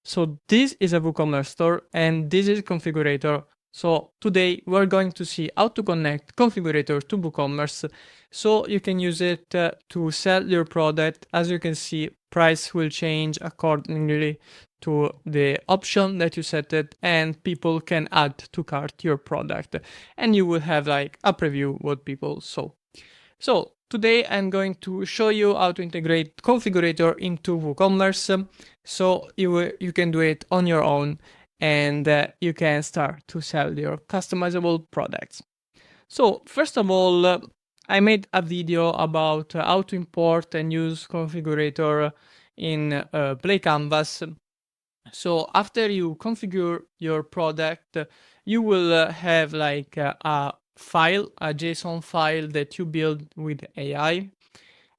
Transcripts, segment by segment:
So this is a WooCommerce store and this is configurator. So today we're going to see how to connect configurator to WooCommerce so you can use it to sell your product. As you can see, price will change accordingly to the option that you set it, and people can add to cart your product and you will have like a preview what people saw. So today I'm going to show you how to integrate configurator into WooCommerce so you can do it on your own and you can start to sell your customizable products. So first of all, I made a video about how to import and use configurator in Play Canvas. So after you configure your product, you will have like a file, a JSON file that you build with AI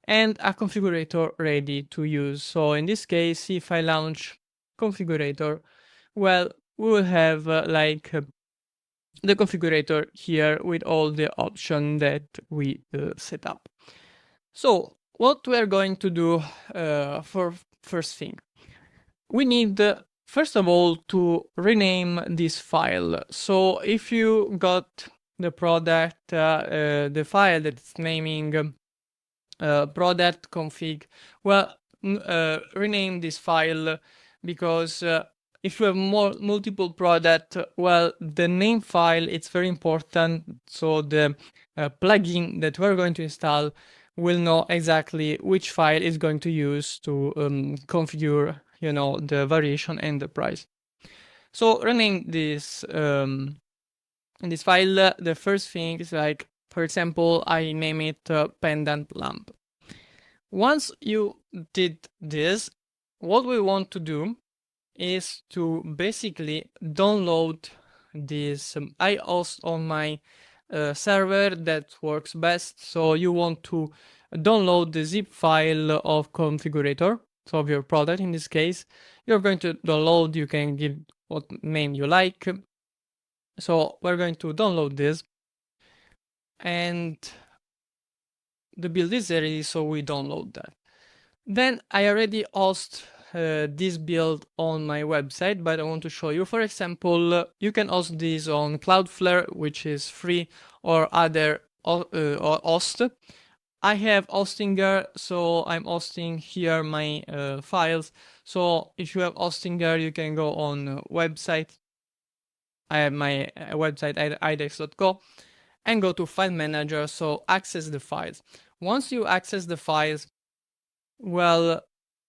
and a configurator ready to use. So in this case, if I launch configurator, well, we will have the configurator here with all the options that we set up. So what we are going to do for first thing, we need first of all to rename this file. So if you got the product, the file that's naming product config, well, rename this file because if you have multiple product, well, the name file, it's very important. So the plugin that we're going to install will know exactly which file is going to use to configure, the variation and the price. So rename this in this file. The first thing is like, for example, I name it pendant lamp. Once you did this, what we want to do is to basically download this. I host on my server that works best. So you want to download the zip file of configurator, so of your product. In this case, you're going to download, you can give what name you like. So we're going to download this and the build is ready, so we download that. Then I already host this build on my website, but I want to show you. For example, you can host this on Cloudflare, which is free, or other host. I have Hostinger, so I'm hosting here my files. So if you have Hostinger, you can go on website. I have my website idex.co and go to File Manager, so access the files. Once you access the files, well,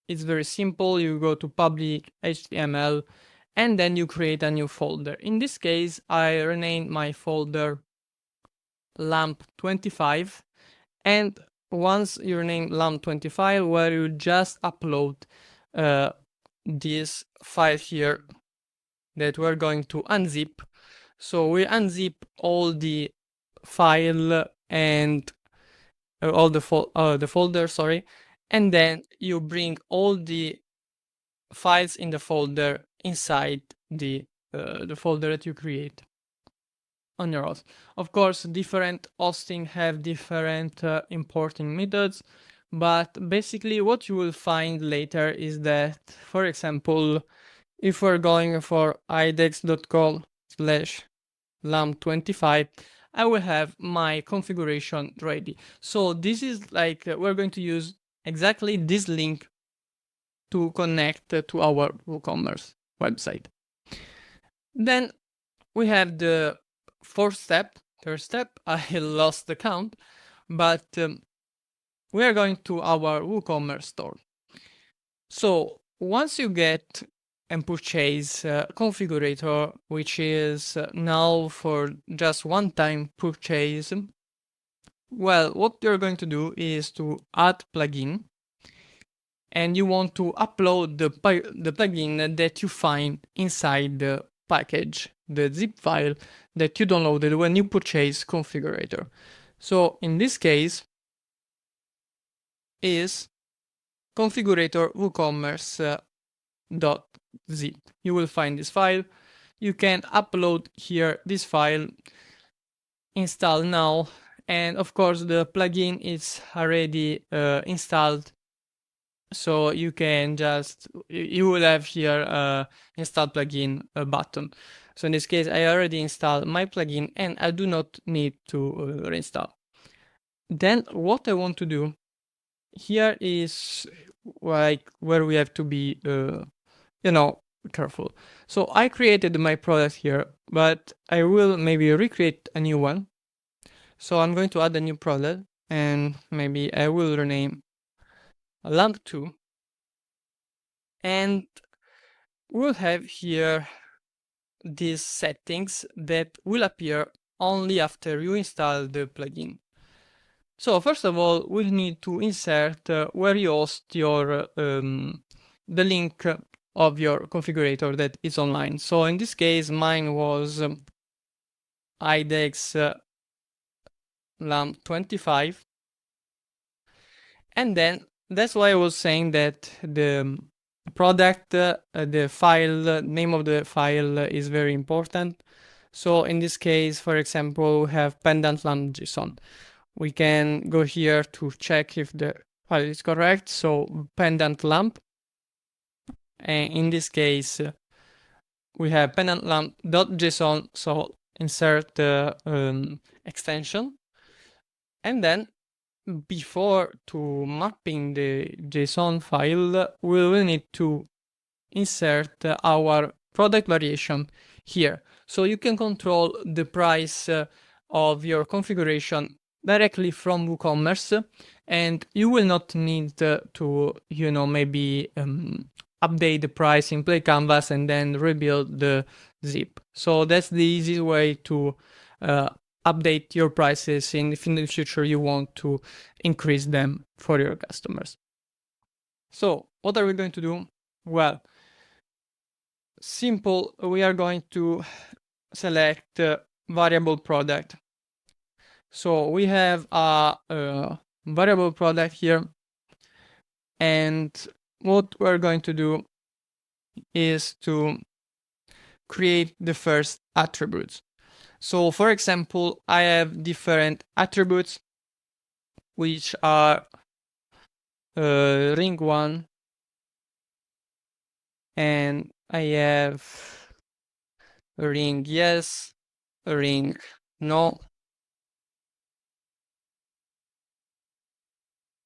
it's very simple. You go to public HTML and then you create a new folder. In this case, I renamed my folder lamp25. And once you rename lamp25, where you just upload this file here that we're going to unzip. So we unzip all the file and all the folder, sorry, and then you bring all the files in the folder inside the folder that you create on your host. Of course, different hosting have different importing methods, but basically what you will find later is that, for example, if we're going for idex.co/lamp25, I will have my configuration ready. So this is like, we're going to use exactly this link to connect to our WooCommerce website. Then we have the third step, I lost the count, but we are going to our WooCommerce store. So once you get and purchase configurator, which is now for just one-time purchase, well, what you're going to do is to add plugin, and you want to upload the plugin that you find inside the package, the zip file that you downloaded when you purchase configurator. So in this case is configurator WooCommerce.zip. You will find this file. You can upload here this file, install now, and of course the plugin is already installed So you can just, you will have here install plugin button. So in this case, I already installed my plugin and I do not need to reinstall. Then what I want to do here is like where we have to be, careful. So I created my product here, but I will maybe recreate a new one. So I'm going to add a new product and maybe I will rename lamp 2, and we'll have here these settings that will appear only after you install the plugin. So first of all, we need to insert where you host your the link of your configurator that is online. So in this case, mine was IDEX LAMP 25, and then that's why I was saying that the product, the file, name of the file is very important. So in this case, for example, we have pendant lamp JSON. We can go here to check if the file is correct. So pendant lamp, and in this case, we have pendant lamp.json. So insert the extension, and then before to mapping the JSON file, we will need to insert our product variation here. So you can control the price of your configuration directly from WooCommerce, and you will not need to, maybe update the price in Play Canvas and then rebuild the zip. So that's the easy way to update your prices if in the future you want to increase them for your customers. So what are we going to do? Well, simple, we are going to select variable product. So we have a variable product here, and what we're going to do is to create the first attributes. So for example, I have different attributes which are ring 1, and I have ring yes, ring no.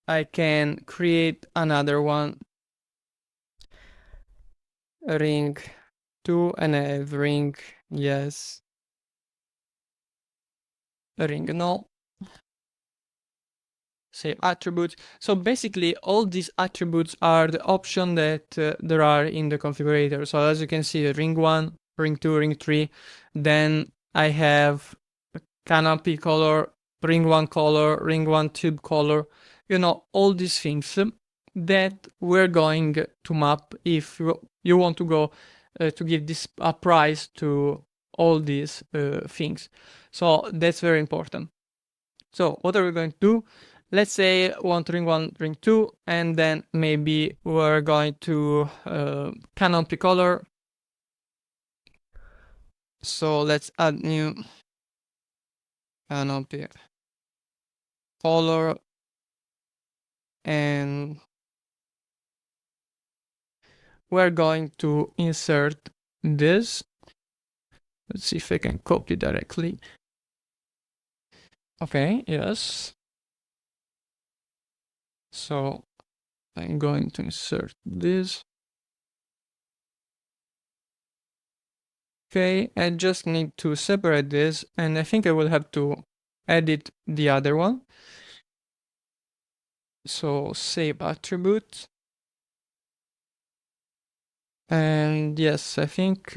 I can create another one, ring 2, and I have ring yes, ring no. Save attributes. So basically all these attributes are the option that there are in the configurator. So as you can see, ring 1, ring 2, ring 3, then I have canopy color, ring 1 color, ring 1 tube color, all these things that we're going to map if you want to go to give this a price to all these things. So that's very important. So what are we going to do? Let's say we want ring 1, ring 2, and then maybe we're going to canopy color. So let's add new canopy color, and we're going to insert this. Let's see if I can copy directly. Okay, yes. So I'm going to insert this. Okay, I just need to separate this, and I think I will have to edit the other one. So save attribute. And yes, I think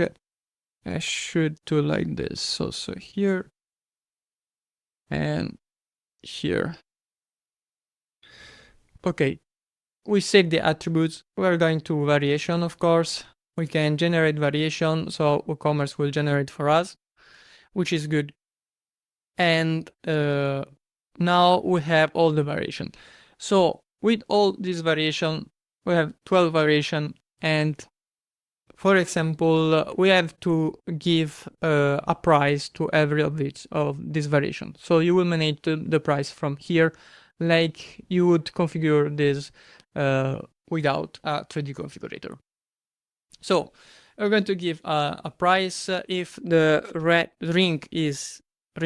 I should do like this. Also here and here. Okay, we save the attributes. We're going to variation, of course. We can generate variation, so WooCommerce will generate for us, which is good. And now we have all the variation. So with all this variation, we have 12 variation, and for example, we have to give a price to every of this variation. So you will manage the price from here, like you would configure this without a 3D configurator. So we're going to give a price if the ring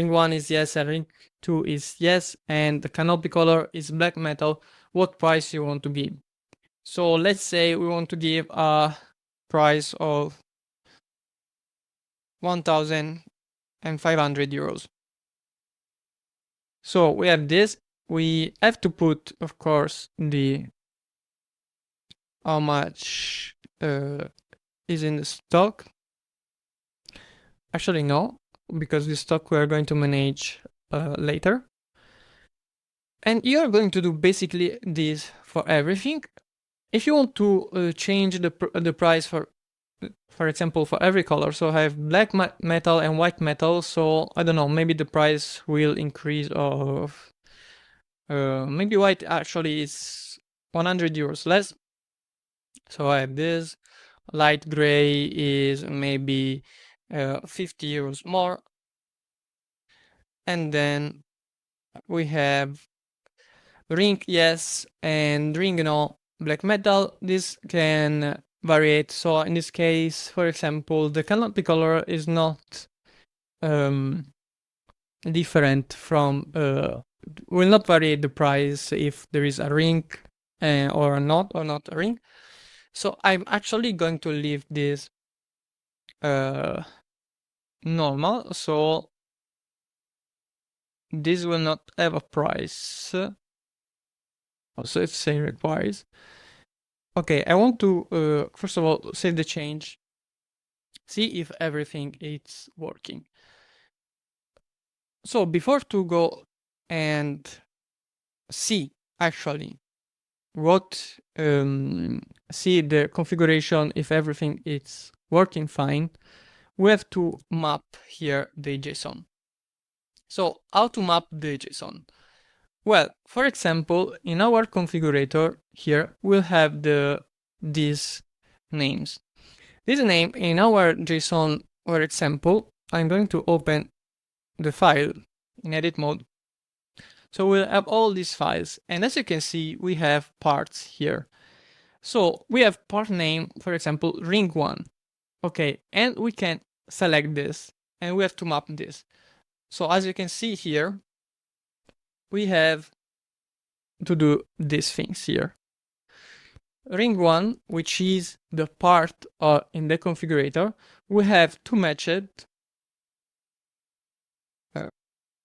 1 is yes and ring 2 is yes, and the canopy color is black metal, what price you want to give. So let's say we want to give a price of 1,500 euros. So we have this. We have to put, of course, the how much is in the stock. Actually, no, because the stock we are going to manage later. And you are going to do basically this for everything. If you want to change the price for example, for every color, so I have black metal and white metal, so I don't know, maybe the price will increase of maybe white actually is 100 euros less. So I have this. Light gray is maybe 50 euros more. And then we have ring yes and ring no black metal. This can vary. So in this case, for example, the canopy color is not different from will not vary the price if there is a ring or not a ring. So I'm actually going to leave this normal, so this will not have a price. Also, it's saying requires. Okay, I want to first of all save the change, see if everything is working. So before to go and see actually what see the configuration if everything is working fine, we have to map here the JSON. So how to map the JSON? Well, for example, in our configurator here, we'll have these names. This name in our JSON, for example, I'm going to open the file in edit mode. So we'll have all these files, and as you can see, we have parts here. So we have part name, for example, ring 1. Okay, and we can select this, and we have to map this. So as you can see here, we have to do these things here. Ring 1, which is the part in the configurator, we have to match it.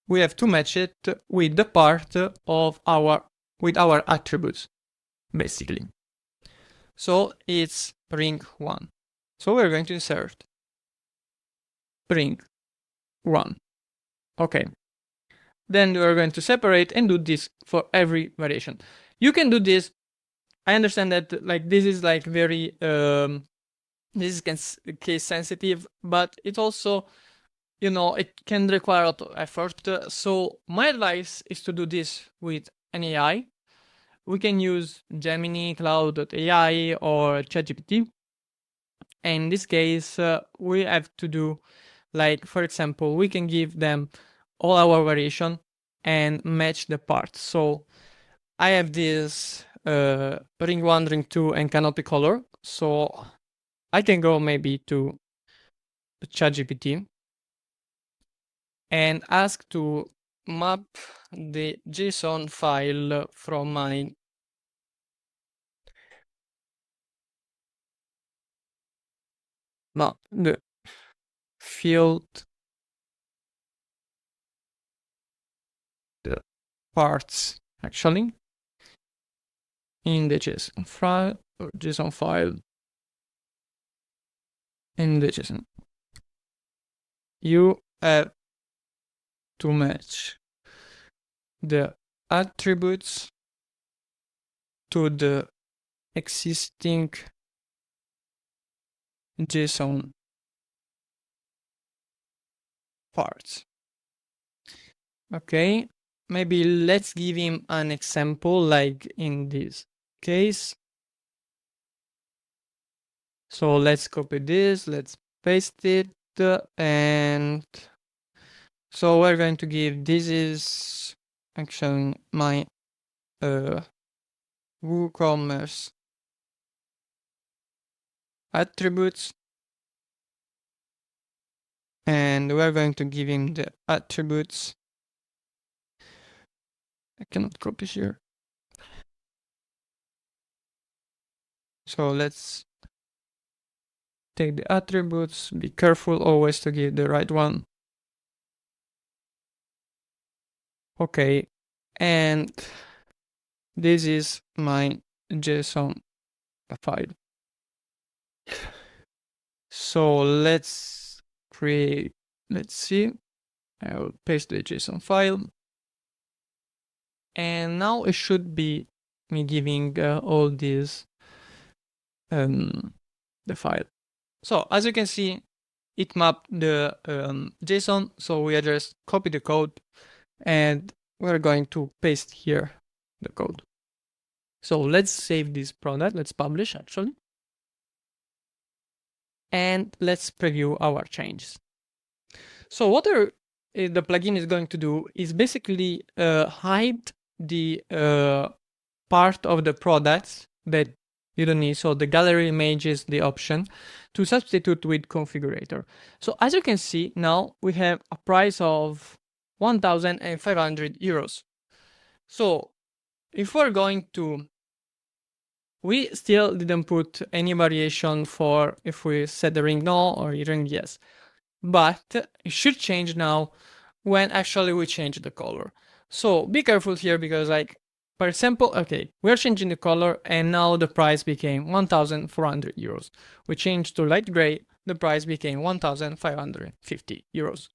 We have to match it with the part of our attributes, basically. So it's ring 1. So we're going to insert ring 1. Okay. Then we're going to separate and do this for every variation. You can do this. I understand that like this is like very this is case sensitive, but it also, you know, it can require a lot of effort. So my advice is to do this with an AI. We can use Gemini, Cloud.ai, or ChatGPT. And in this case, we have to do, like, for example, we can give them all our variation and match the parts. So I have this ring 1, ring 2, and canopy color. So I can go maybe to ChatGPT and ask to map the JSON file from my the field, the parts actually in the JSON file or JSON file in the JSON. You have to match the attributes to the existing JSON parts. Okay, maybe let's give him an example like in this case. So let's copy this, let's paste it, and so we're going to give, this is actually my WooCommerce attributes, and we're going to give him the attributes. I cannot copy here. So let's take the attributes. Be careful always to give the right one. Okay, and this is my JSON file. So let's create, let's see, I will paste the JSON file. And now it should be me giving all these, the file. So as you can see, it mapped the JSON. So we just copy the code and we're going to paste here the code. So let's save this product. Let's publish actually. And let's preview our changes. So what the plugin is going to do is basically hide the part of the products that you don't need. So the gallery images, the option to substitute with configurator. So as you can see, now we have a price of 1,500 euros. So if we're going to, we still didn't put any variation for if we set the ring no or ring yes, but it should change now when actually we change the color. So be careful here because, like, for example, okay, we're changing the color and now the price became 1,400 euros. We changed to light gray, the price became 1,550 euros.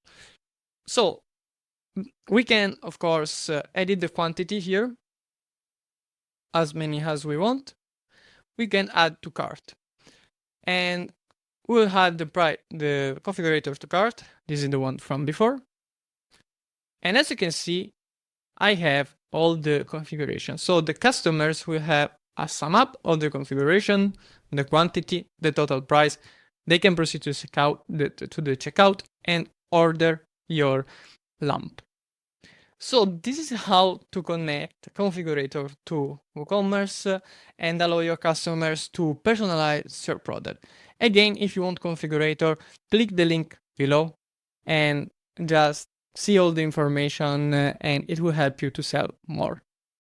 So we can, of course, edit the quantity here, as many as we want. We can add to cart, and we'll add the configurator to cart. This is the one from before. And as you can see, I have all the configuration. So the customers will have a sum up of the configuration, the quantity, the total price. They can proceed to the checkout and order your lamp. So this is how to connect configurator to WooCommerce and allow your customers to personalize your product. Again, if you want configurator, click the link below and just see all the information and it will help you to sell more.